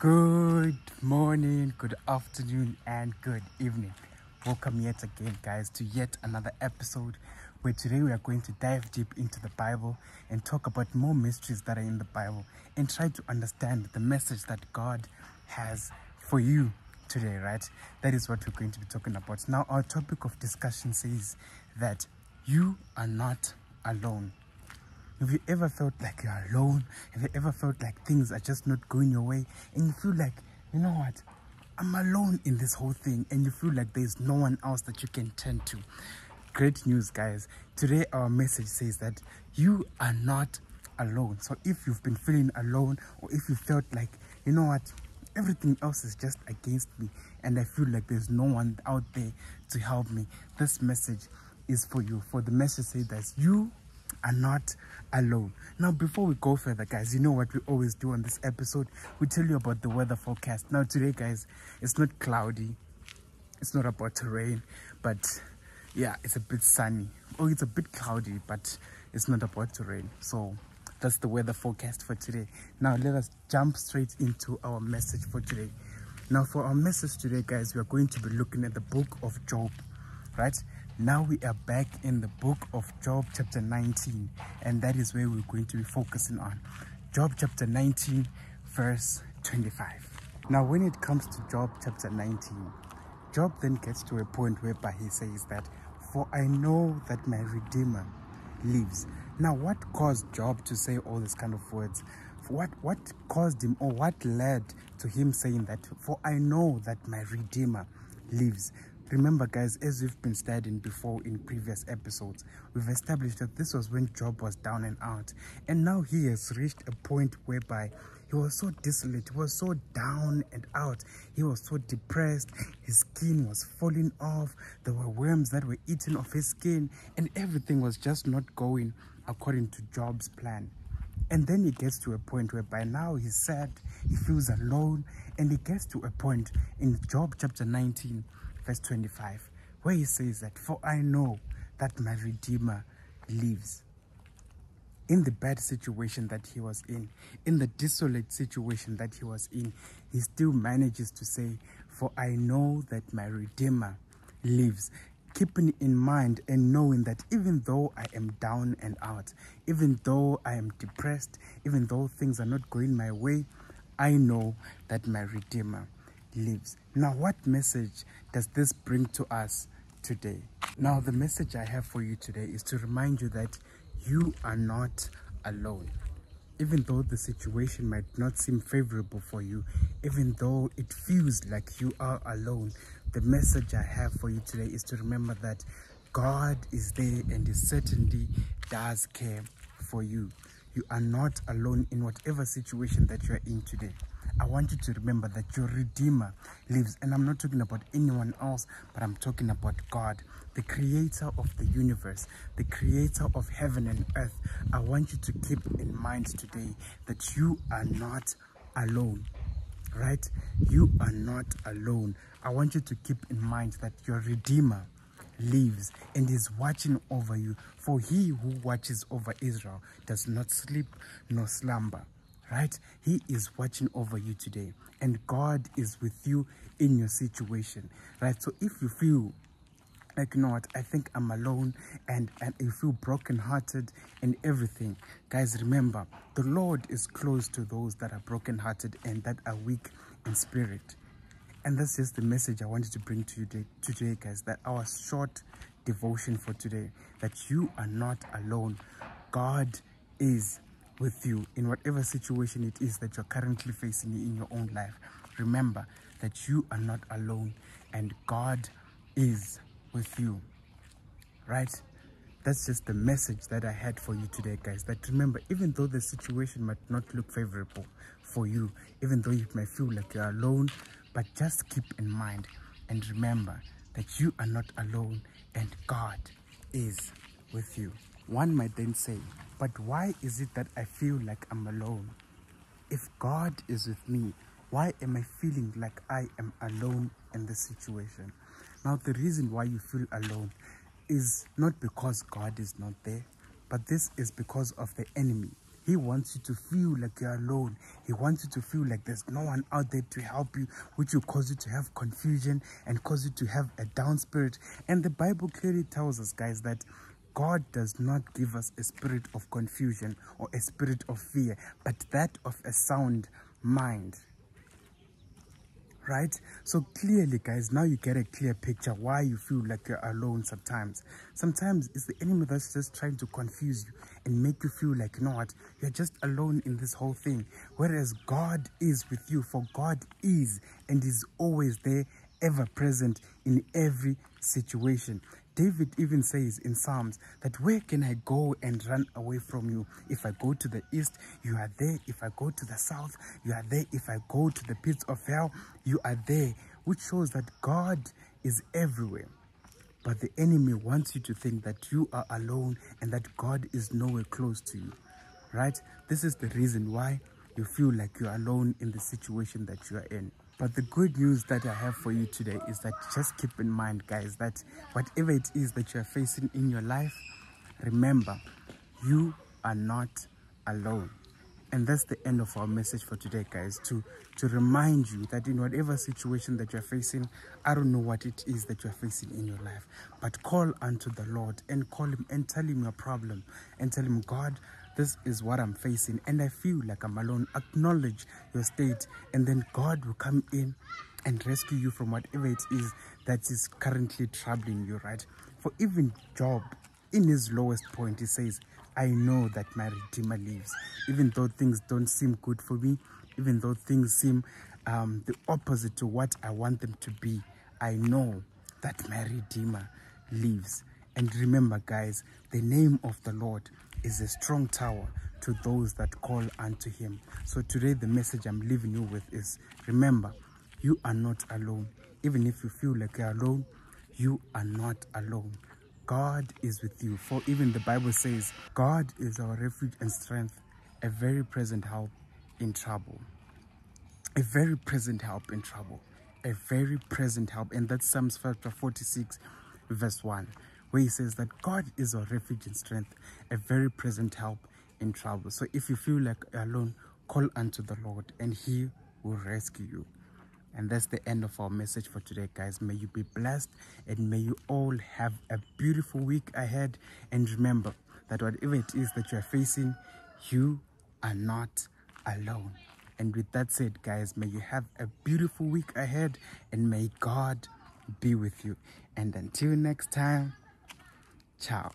Good morning, good afternoon, and good evening. Welcome yet again, guys, to yet another episode where today we are going to dive deep into the Bible and talk about more mysteries that are in the Bible and try to understand the message that God has for you today, right? That is what we're going to be talking about. Now, our topic of discussion says that you are not alone. Have you ever felt like you're alone? Have you ever felt like things are just not going your way? And you feel like, you know what? I'm alone in this whole thing. And you feel like there's no one else that you can turn to. Great news, guys. Today, our message says that you are not alone. So if you've been feeling alone, or if you felt like, you know what? Everything else is just against me. And I feel like there's no one out there to help me. This message is for you. For the message says that you are not alone. Now, before we go further, guys, you know what we always do on this episode? We tell you about the weather forecast. Now, today, guys, it's not cloudy. It's not about to rain, but yeah, it's a bit sunny. Oh, it's a bit cloudy, but it's not about to rain. So that's the weather forecast for today. Now, let us jump straight into our message for today. Now, for our message today, guys, we are going to be looking at the book of Job, right? Now we are back in the book of Job chapter 19, and that is where we're going to be focusing on. Job chapter 19 verse 25. Now when it comes to Job chapter 19, Job then gets to a point whereby he says that, "For I know that my Redeemer lives." Now what caused Job to say all these kind of words? What caused him, or what led to him saying that, "For I know that my Redeemer lives"? Remember, guys, as we've been studying before in previous episodes, we've established that this was when Job was down and out. And now he has reached a point whereby he was so desolate, he was so down and out, he was so depressed, his skin was falling off, there were worms that were eating off his skin, and everything was just not going according to Job's plan. And then he gets to a point whereby now he's sad, he feels alone, and he gets to a point in Job chapter 19, verse 25, where he says that, "For I know that my Redeemer lives." In the bad situation that he was in the desolate situation that he was in, he still manages to say, "For I know that my Redeemer lives." Keeping in mind and knowing that even though I am down and out, even though I am depressed, even though things are not going my way, I know that my Redeemer lives. Now, what message does this bring to us today? Now, the message I have for you today is to remind you that you are not alone. Even though the situation might not seem favorable for you, even though it feels like you are alone, the message I have for you today is to remember that God is there and He certainly does care for you. You are not alone in whatever situation that you are in today. I want you to remember that your Redeemer lives. And I'm not talking about anyone else, but I'm talking about God, the creator of the universe, the creator of heaven and earth. I want you to keep in mind today that you are not alone, right? You are not alone. I want you to keep in mind that your Redeemer lives and is watching over you. For He who watches over Israel does not sleep nor slumber. Right? He is watching over you today, and God is with you in your situation, right? So if you feel like, you know what, I think I'm alone, and you feel brokenhearted and everything, guys, remember, the Lord is close to those that are brokenhearted and that are weak in spirit. And that's just the message I wanted to bring to you today, guys, that our short devotion for today, that you are not alone. God is with you in whatever situation it is that you're currently facing in your own life. Remember that you are not alone and God is with you, right? That's just the message that I had for you today, guys, that remember, even though the situation might not look favorable for you, even though you may feel like you're alone, but just keep in mind and remember that you are not alone and God is with you. One might then say, but why is it that I feel like I'm alone? If God is with me, why am I feeling like I am alone in this situation? Now, the reason why you feel alone is not because God is not there, but this is because of the enemy. He wants you to feel like you're alone. He wants you to feel like there's no one out there to help you, which will cause you to have confusion and cause you to have a down spirit. And the Bible clearly tells us, guys, that God does not give us a spirit of confusion or a spirit of fear, but that of a sound mind. Right? So clearly, guys, now you get a clear picture why you feel like you're alone sometimes. Sometimes it's the enemy that's just trying to confuse you and make you feel like, you know what, you're just alone in this whole thing. Whereas God is with you, for God is and is always there, ever present in every situation. David even says in Psalms that where can I go and run away from you? If I go to the east, you are there. If I go to the south, you are there. If I go to the pits of hell, you are there. Which shows that God is everywhere. But the enemy wants you to think that you are alone and that God is nowhere close to you. Right? This is the reason why you feel like you're alone in the situation that you are in. But the good news that I have for you today is that just keep in mind, guys, that whatever it is that you're facing in your life, remember, you are not alone. And that's the end of our message for today, guys, to remind you that in whatever situation that you're facing, I don't know what it is that you're facing in your life, but call unto the Lord and call him and tell him your problem and tell him, God, this is what I'm facing and I feel like I'm alone. Acknowledge your state, and then God will come in and rescue you from whatever it is that is currently troubling you, right? For even Job, in his lowest point, he says, I know that my Redeemer lives. Even though things don't seem good for me, even though things seem the opposite to what I want them to be, I know that my Redeemer lives. And remember, guys, the name of the Lord is a strong tower to those that call unto him. So today the message I'm leaving you with is, remember, you are not alone. Even if you feel like you're alone, you are not alone. God is with you. For even the Bible says, God is our refuge and strength, a very present help in trouble. A very present help in trouble. A very present help. And that's Psalms 46 verse 1. Where he says that God is our refuge and strength, a very present help in trouble. So if you feel like you're alone, call unto the Lord and he will rescue you. And that's the end of our message for today, guys. May you be blessed and may you all have a beautiful week ahead. And remember that whatever it is that you're facing, you are not alone. And with that said, guys, may you have a beautiful week ahead and may God be with you. And until next time, ciao.